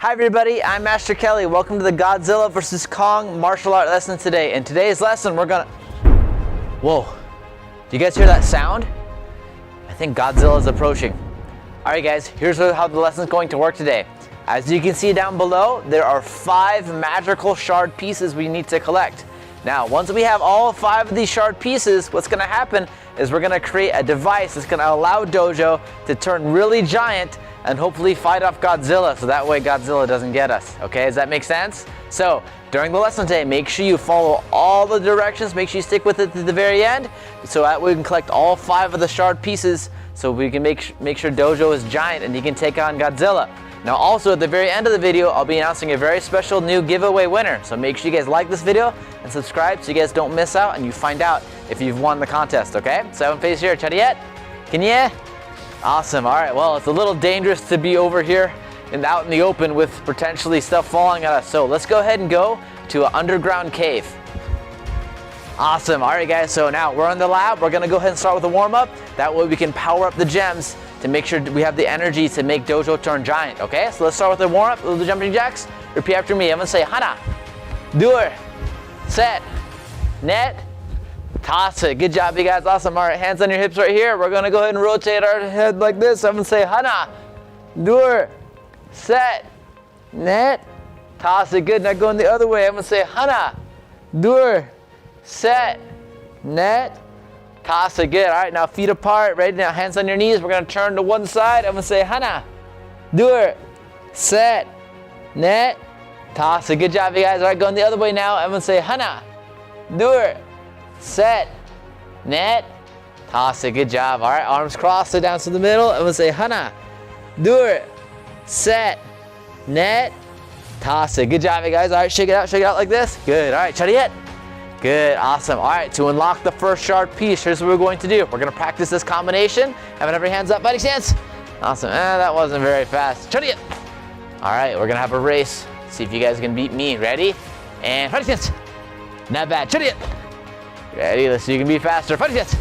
Hi everybody, I'm Master Kelly. Welcome to the Godzilla vs. Kong martial art lesson today. In today's lesson, we're gonna... Whoa, do you guys hear that sound? I think Godzilla is approaching. All right guys, here's how the lesson is going to work today. As you can see down below, there are 5 magical shard pieces we need to collect. Now, once we have all 5 of these shard pieces, what's gonna happen is we're gonna create a device that's gonna allow Dojo to turn really giant and hopefully fight off Godzilla, so that way Godzilla doesn't get us. Okay, does that make sense? So, during the lesson today, make sure you follow all the directions, make sure you stick with it to the very end, so that way we can collect all 5 of the shard pieces, so we can make sure Dojo is giant and he can take on Godzilla. Now also, at the very end of the video, I'll be announcing a very special new giveaway winner, so make sure you guys like this video and subscribe so you guys don't miss out and you find out if you've won the contest, okay? 7 face here, chariot, can you? Awesome, all right, well, it's a little dangerous to be over here and out in the open with potentially stuff falling at us, so let's go ahead and go to an underground cave. Awesome, all right guys, so now we're in the lab. We're gonna go ahead and start with a warm-up. That way we can power up the gems to make sure we have the energy to make Dojo turn giant, okay? So let's start with the warm-up, the jumping jacks. Repeat after me. I'm gonna say hana, doer, set, net, toss it. Good job, you guys, awesome. All right, hands on your hips right here. We're gonna go ahead and rotate our head like this. I'm gonna say hana, doer, set, net, toss it. Good, now going the other way. I'm gonna say hana, doer, set, net, toss it. Good. All right, now feet apart. Ready? Now hands on your knees. We're gonna turn to one side. I'm gonna say hana, doer, set, net, toss it. Good job, you guys. All right, going the other way now. I'm gonna say hana, doer, set, net, toss it. Good job. All right, arms crossed, sit down to the middle. I'm gonna say hana, doer, set, net, toss it. Good job, you guys. All right, shake it out like this. Good. All right, chariot. Good, awesome. All right, to unlock the first shard piece, here's what we're going to do. We're gonna practice this combination. Have every hands up, fighting stance. Awesome, that wasn't very fast. Chariot. All right, we're gonna have a race. See if you guys can beat me. Ready? And fighting stance. Not bad, chariot. Ready, let's see if you can be faster. Fighting stance.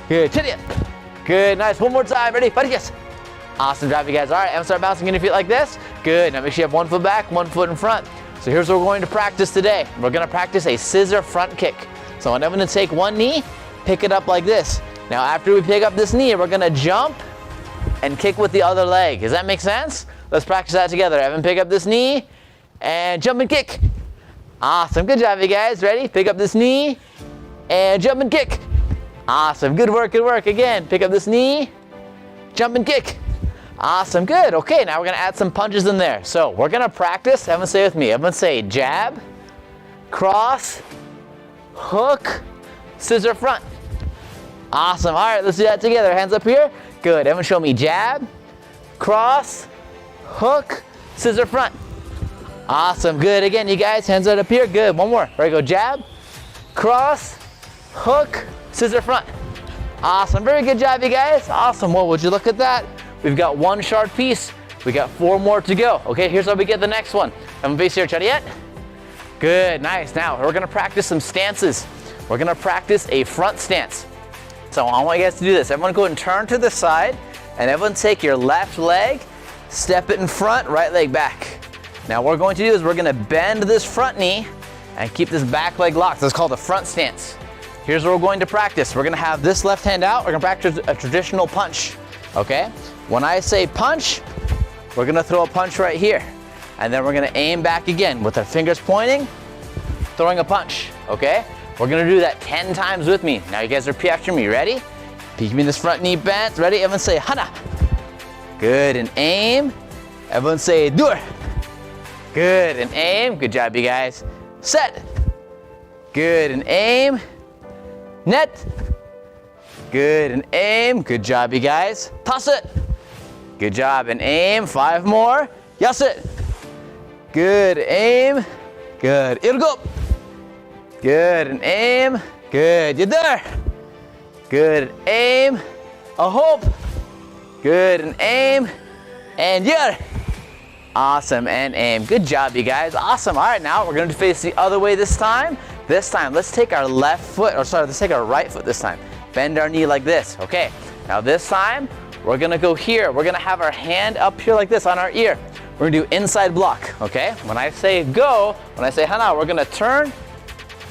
Good, chariot. Good, nice, one more time. Ready, fighting stance. Awesome job, you guys. All right, and start bouncing in your feet like this. Good, now make sure you have 1 foot back, 1 foot in front. So here's what we're going to practice today. We're gonna practice a scissor front kick. So I'm gonna take one knee, pick it up like this. Now after we pick up this knee, we're gonna jump and kick with the other leg. Does that make sense? Let's practice that together. Evan, pick up this knee and jump and kick. Awesome, good job, you guys. Ready? Pick up this knee and jump and kick. Awesome, good work, good work. Again, pick up this knee, jump and kick. Awesome, good. Okay, now we're gonna add some punches in there. So we're gonna practice, everyone say with me. I'm gonna say jab, cross, hook, scissor front. Awesome, all right, let's do that together. Hands up here. Good, everyone show me jab, cross, hook, scissor front. Awesome, good. Again, you guys, hands right up here. Good, one more. Ready, go jab, cross, hook, scissor front. Awesome, very good job, you guys. Awesome, well, would you look at that? We've got 1 shard piece. We got 4 more to go. Okay, here's how we get the next one. I'm face here, chariot. Good, nice. Now, we're gonna practice some stances. We're gonna practice a front stance. So I want you guys to do this. Everyone go and turn to the side, and everyone take your left leg, step it in front, right leg back. Now what we're going to do is we're gonna bend this front knee and keep this back leg locked. That's called a front stance. Here's what we're going to practice. We're gonna have this left hand out. We're gonna practice a traditional punch, okay? When I say punch, we're gonna throw a punch right here. And then we're gonna aim back again with our fingers pointing, throwing a punch, okay? We're gonna do that 10 times with me. Now you guys repeat after me, ready? Keep me this front knee bent, ready? Everyone say hana. Good, and aim. Everyone say doer. Good, and aim. Good job, you guys. Set. Good, and aim. Net. Good, and aim. Good job, you guys. Toss it. Good job, and aim. 5 more. Yes it. Good, aim. Good. Irgo. Good, and aim. Good, you're there. Good, and aim. A hope. Good, and aim. And you're. Awesome, and aim. Good job, you guys. Awesome. All right, now we're going to face the other way this time. This time, let's take our left foot, or sorry, let's take our right foot this time. Bend our knee like this, okay? Now this time, we're gonna go here. We're gonna have our hand up here like this on our ear. we're gonna do inside block, okay? When I say go, when I say hana, we're gonna turn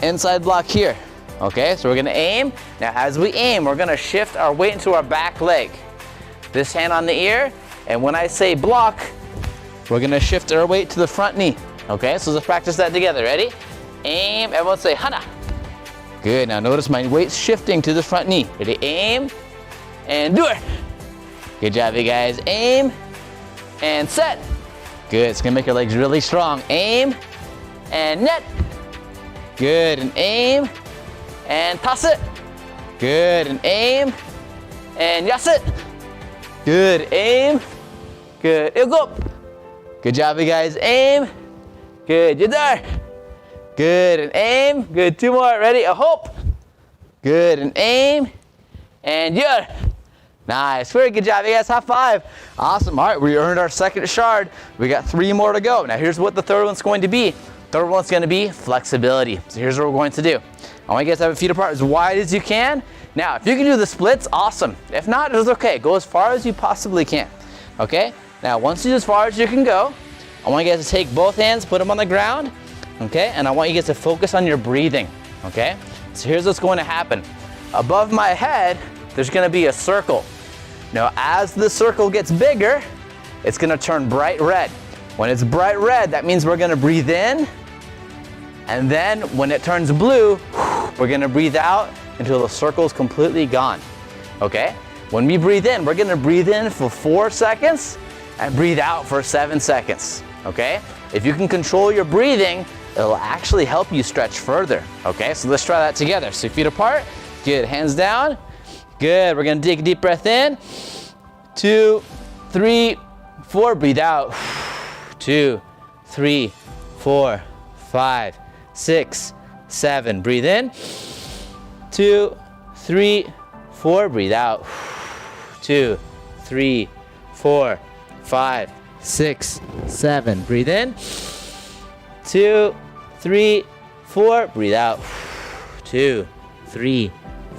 inside block here, okay? So we're gonna aim. Now as we aim, we're gonna shift our weight into our back leg. This hand on the ear, and when I say block, we're gonna shift our weight to the front knee, okay? So let's practice that together, ready? Aim, everyone say hana. Good, now notice my weight's shifting to the front knee. Ready, aim, and do it. Good job, you guys. Aim, and set. Good, it's gonna make your legs really strong. Aim, and net. Good, and aim, and toss it. Good, and aim, and yas it. Good, aim, good, go. Good job, you guys. Aim, good, you're there. Good, and aim, good, 2 more, ready, a hope. Good, and aim, and you're. Nice, very good job, you guys, high five. Awesome, all right, we earned our second shard. We got 3 more to go. Now here's what the third one's going to be. Third one's gonna be flexibility. So here's what we're going to do. I want you guys to have your feet apart as wide as you can. Now, if you can do the splits, awesome. If not, it's okay. Go as far as you possibly can, okay? Now, once you do as far as you can go, I want you guys to take both hands, put them on the ground, okay? And I want you guys to focus on your breathing, okay? So here's what's going to happen. Above my head, there's gonna be a circle. Now, as the circle gets bigger, it's gonna turn bright red. When it's bright red, that means we're gonna breathe in, and then when it turns blue, we're gonna breathe out until the circle's completely gone, okay? When we breathe in, we're gonna breathe in for 4 seconds and breathe out for 7 seconds, okay? If you can control your breathing, it'll actually help you stretch further, okay? So let's try that together. So feet apart, good, hands down. Good, we're gonna take a deep breath in. 2, 3, 4, breathe out. 2, 3, 4, 5, 6, 7, breathe in. 2, 3, 4, breathe out. 2, 3, 4, 5, 6, 7, breathe in. 2, 3, 4, breathe out. 2, 3,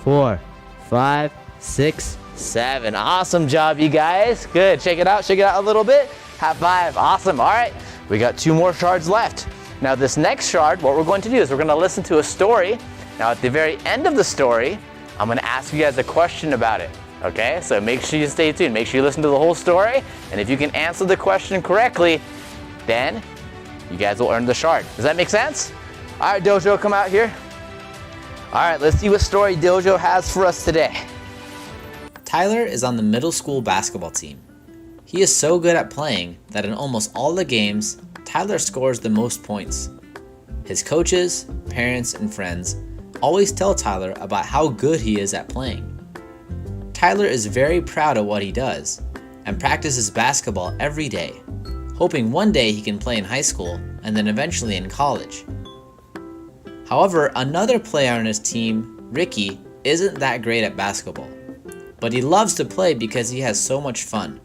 4, 5, 6, 7. Awesome job, you guys. Good, shake it out a little bit. High five, awesome. All right, we got 2 more shards left. Now this next shard, what we're going to do is we're gonna listen to a story. Now at the very end of the story, I'm gonna ask you guys a question about it, okay? So make sure you stay tuned, make sure you listen to the whole story, and if you can answer the question correctly, then you guys will earn the shard. Does that make sense? All right, Dojo, come out here. All right, let's see what story Dojo has for us today. Tyler is on the middle school basketball team. He is so good at playing that in almost all the games, Tyler scores the most points. His coaches, parents, and friends always tell Tyler about how good he is at playing. Tyler is very proud of what he does and practices basketball every day, hoping one day he can play in high school and then eventually in college. However, another player on his team, Ricky, isn't that great at basketball, but he loves to play because he has so much fun.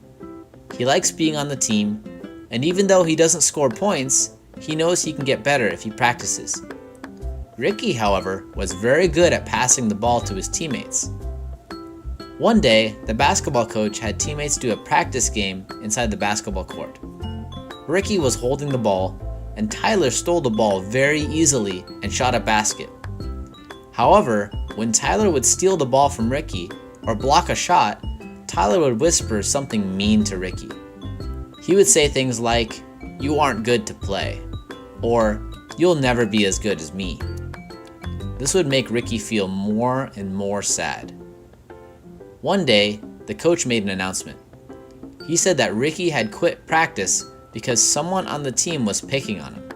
He likes being on the team, and even though he doesn't score points, he knows he can get better if he practices. Ricky, however, was very good at passing the ball to his teammates. One day, the basketball coach had teammates do a practice game inside the basketball court. Ricky was holding the ball, and Tyler stole the ball very easily and shot a basket. However, when Tyler would steal the ball from Ricky or block a shot, Tyler would whisper something mean to Ricky. He would say things like, "You aren't good to play," or "You'll never be as good as me." This would make Ricky feel more and more sad. One day, the coach made an announcement. He said that Ricky had quit practice because someone on the team was picking on him.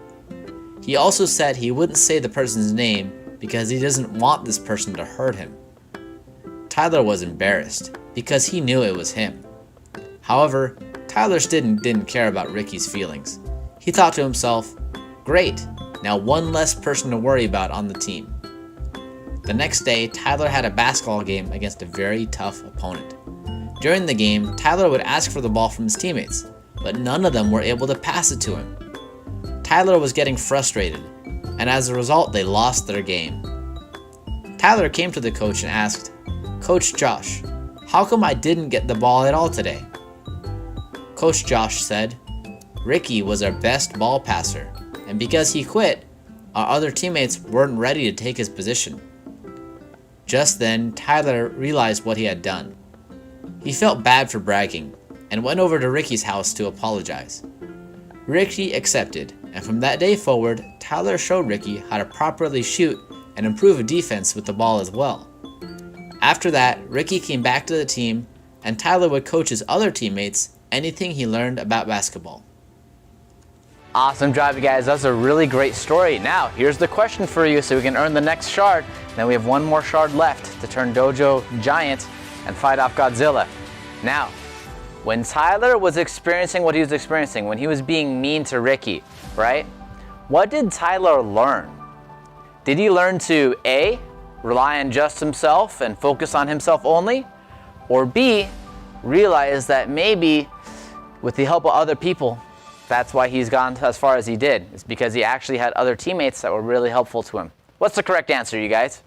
He also said he wouldn't say the person's name because he doesn't want this person to hurt him. Tyler was embarrassed because he knew it was him. However, Tyler didn't care about Ricky's feelings. He thought to himself, "Great, now one less person to worry about on the team." The next day, Tyler had a basketball game against a very tough opponent. During the game, Tyler would ask for the ball from his teammates, but none of them were able to pass it to him. Tyler was getting frustrated, and as a result, they lost their game. Tyler came to the coach and asked, "Coach Josh, how come I didn't get the ball at all today?" Coach Josh said, Ricky was our best ball passer, and because he quit, our other teammates weren't ready to take his position. Just then, Tyler realized what he had done. He felt bad for bragging and went over to Ricky's house to apologize. Ricky accepted, and from that day forward, Tyler showed Ricky how to properly shoot and improve defense with the ball as well. After that, Ricky came back to the team, and Tyler would coach his other teammates anything he learned about basketball. Awesome job, you guys. That's a really great story. Now, here's the question for you so we can earn the next shard. Then we have one more shard left to turn Dojo giant and fight off Godzilla. Now, when Tyler was experiencing what he was experiencing, when he was being mean to Ricky, right? What did Tyler learn? Did he learn to A, rely on just himself and focus on himself only? Or B, realize that maybe with the help of other people, that's why he's gone as far as he did. It's because he actually had other teammates that were really helpful to him. What's the correct answer, you guys?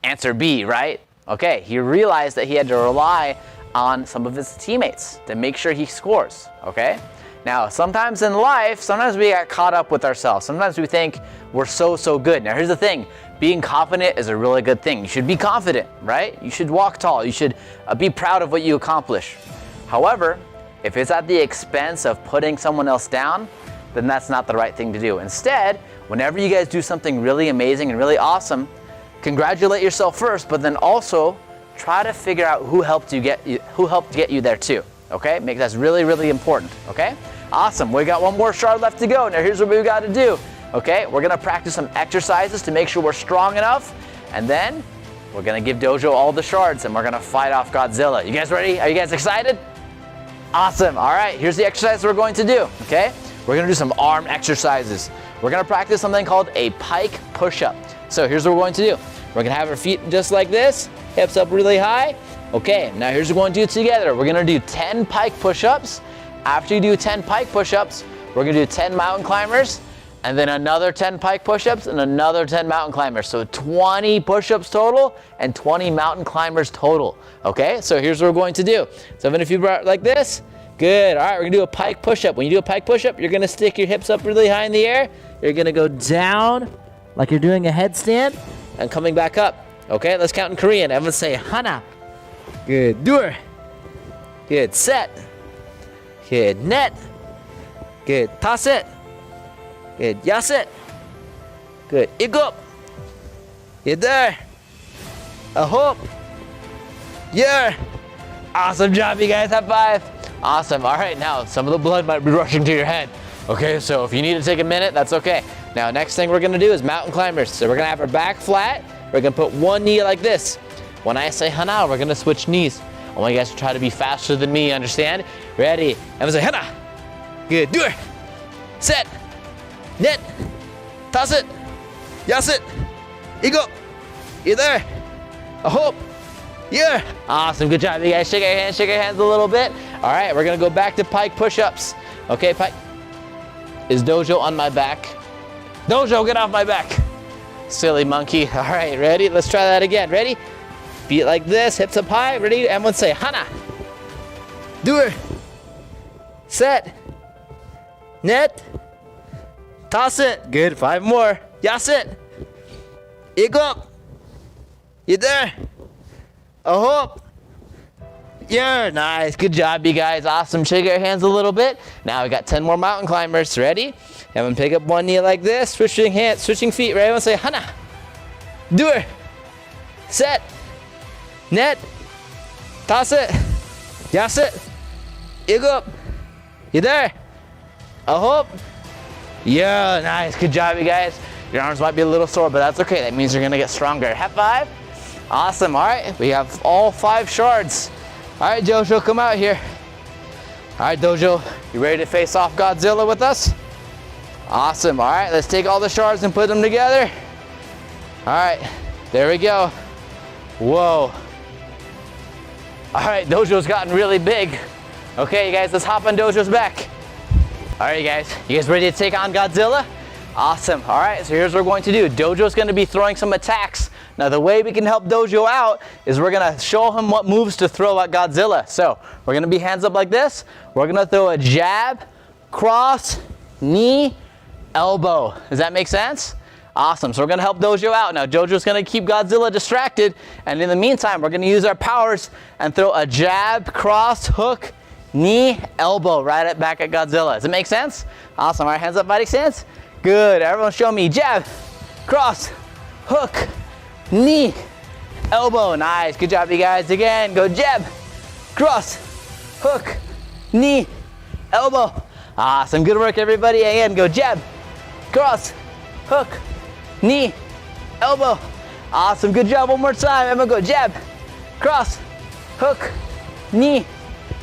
Answer B, right? Okay, he realized that he had to rely on some of his teammates to make sure he scores, okay? Now, sometimes in life, sometimes we get caught up with ourselves. Sometimes we think we're so good. Now, here's the thing. Being confident is a really good thing. You should be confident, right? You should walk tall. You should be proud of what you accomplish. However, if it's at the expense of putting someone else down, then that's not the right thing to do. Instead, whenever you guys do something really amazing and really awesome, congratulate yourself first, but then also try to figure out who helped get you there too. Okay? That's really important. Okay? Awesome. We got one more shard left to go. Now here's what we got to do. Okay? We're gonna practice some exercises to make sure we're strong enough, and then we're gonna give Dojo all the shards and we're gonna fight off Godzilla. You guys ready? Are you guys excited? Awesome. All right, here's the exercise we're going to do, okay? We're gonna do some arm exercises. We're gonna practice something called a pike push-up. So here's what we're going to do. We're gonna have our feet just like this, hips up really high. Okay, now here's what we're going to do together. We're gonna do 10 pike push-ups. After you do 10 pike push-ups, we're gonna do 10 mountain climbers, and then another 10 pike push-ups and another 10 mountain climbers. So 20 push-ups total and 20 mountain climbers total. Okay, so here's what we're going to do. So if you brought like this, good. All right, we're gonna do a pike push-up. When you do a pike push-up, you're gonna stick your hips up really high in the air. You're gonna go down like you're doing a headstand and coming back up. Okay, let's count in Korean. Everyone say hana. Good. Dur. Good. Set. Good. Net. Good. Taset. Good. Yaset. Good. Igop. Good there. Ahop. Yeah. Awesome job, you guys. High five. Awesome. All right, now some of the blood might be rushing to your head. Okay, so if you need to take a minute, that's okay. Now, next thing we're gonna do is mountain climbers. So we're gonna have our back flat. We're gonna put one knee like this. When I say hana, we're gonna switch knees. I want you guys to try to be faster than me, understand? Ready? And say hana. Good. Do it. Set. Net. Toss it. Yas it. Ego. You there? I hope. Yeah. Awesome. Good job, you guys. Shake your hands a little bit. All right, we're gonna go back to pike push-ups. Okay, pike. Is Dojo on my back? Dojo, get off my back. Silly monkey. All right, ready? Let's try that again. Ready? Feet like this, hips up high. Ready? Everyone say hana. Do it. Set. Net. Toss it. Good. 5 more. Yas it. Ego. You there? I hope. Yeah, nice. Good job, you guys. Awesome. Shake your hands a little bit. Now we got 10 more mountain climbers. Ready? Everyone pick up one knee like this. Switching hands, switching feet. Ready? Everyone say hana. Do it. Set. Net. Toss it. Yas it. Ego. You there? I hope. Yeah, nice. Good job, you guys. Your arms might be a little sore, but that's okay. That means you're gonna get stronger. High five. Awesome. All right, we have all 5 shards. All right, Dojo, come out here. All right, Dojo, you ready to face off Godzilla with us? Awesome. All right, let's take all the shards and put them together. All right, there we go. Whoa. All right, Dojo's gotten really big. Okay, you guys, let's hop on Dojo's back. All right, you guys ready to take on Godzilla? Awesome. All right, so here's what we're going to do. Dojo's going to be throwing some attacks. Now, the way we can help Dojo out is we're going to show him what moves to throw at Godzilla. So we're going to be hands up like this. We're going to throw a jab, cross, knee, elbow. Does that make sense? Awesome. So we're going to help Dojo out. Now Dojo's going to keep Godzilla distracted, and in the meantime we're going to use our powers and throw a jab, cross, hook, knee, elbow right back at Godzilla. Does it make sense? Awesome. All right, hands up, fighting stance. Good. Everyone show me jab, cross, hook, knee, elbow. Nice. Good job, you guys. Again, go jab, cross, hook, knee, elbow. Awesome. Good work, everybody. Again, go jab, cross, hook, knee, elbow. Awesome. Good job. One more time. I'm going to go jab, cross, hook, knee,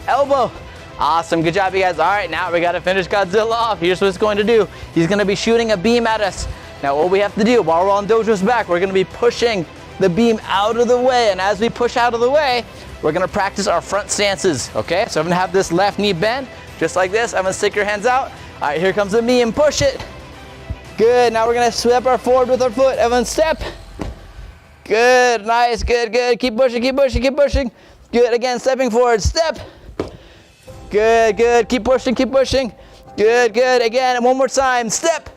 elbow. Awesome. Good job, you guys. All right, now we got to finish Godzilla off. Here's what it's going to do. He's going to be shooting a beam at us. Now what we have to do while we're on Dojo's back, we're going to be pushing the beam out of the way. And as we push out of the way, we're going to practice our front stances. Okay, so I'm going to have this left knee bent just like this. I'm going to stick your hands out. All right, here comes the beam. Push it. Good. Now we're going to step our forward with our foot. Everyone step. Good. Nice. Good. Good. Keep pushing. Keep pushing. Keep pushing. Good. Again, stepping forward. Step. Good. Good. Keep pushing. Keep pushing. Good. Good. Again, and one more time. Step.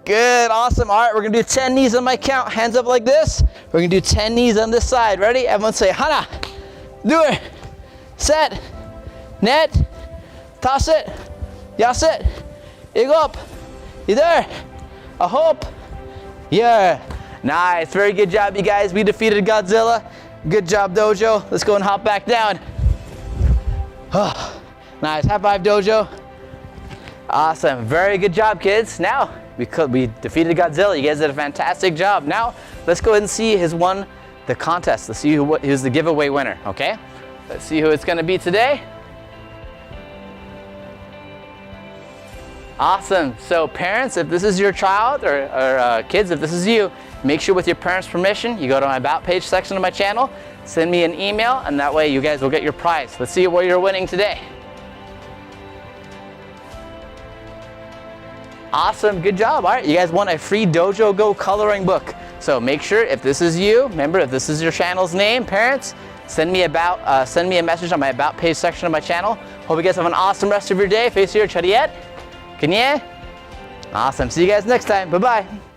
Good. Awesome. All right, we're going to do 10 knees on my count. Hands up like this. We're going to do 10 knees on this side. Ready? Everyone say Hana. Do it. Set. Net. Toss it. Yas it. Igop. Either. A hope. Yeah. Nice. Very good job, you guys. We defeated Godzilla. Good job, Dojo. Let's go and hop back down. Oh, nice. High five, Dojo. Awesome. Very good job, kids. Now, we defeated Godzilla. You guys did a fantastic job. Now, let's go ahead and see who's won the contest. Let's see who's the giveaway winner, okay? Let's see who it's going to be today. Awesome. So parents, if this is your child, or kids, if this is you, make sure with your parents' permission, you go to my About page section of my channel, send me an email, and that way you guys will get your prize. Let's see what you're winning today. Awesome. Good job. All right. You guys won a free Dojo Go coloring book. So make sure, if this is you, remember, if this is your channel's name, parents, send me a message on my About page section of my channel. Hope you guys have an awesome rest of your day. Face here, Chariet. Kanye. Awesome. See you guys next time. Bye-bye.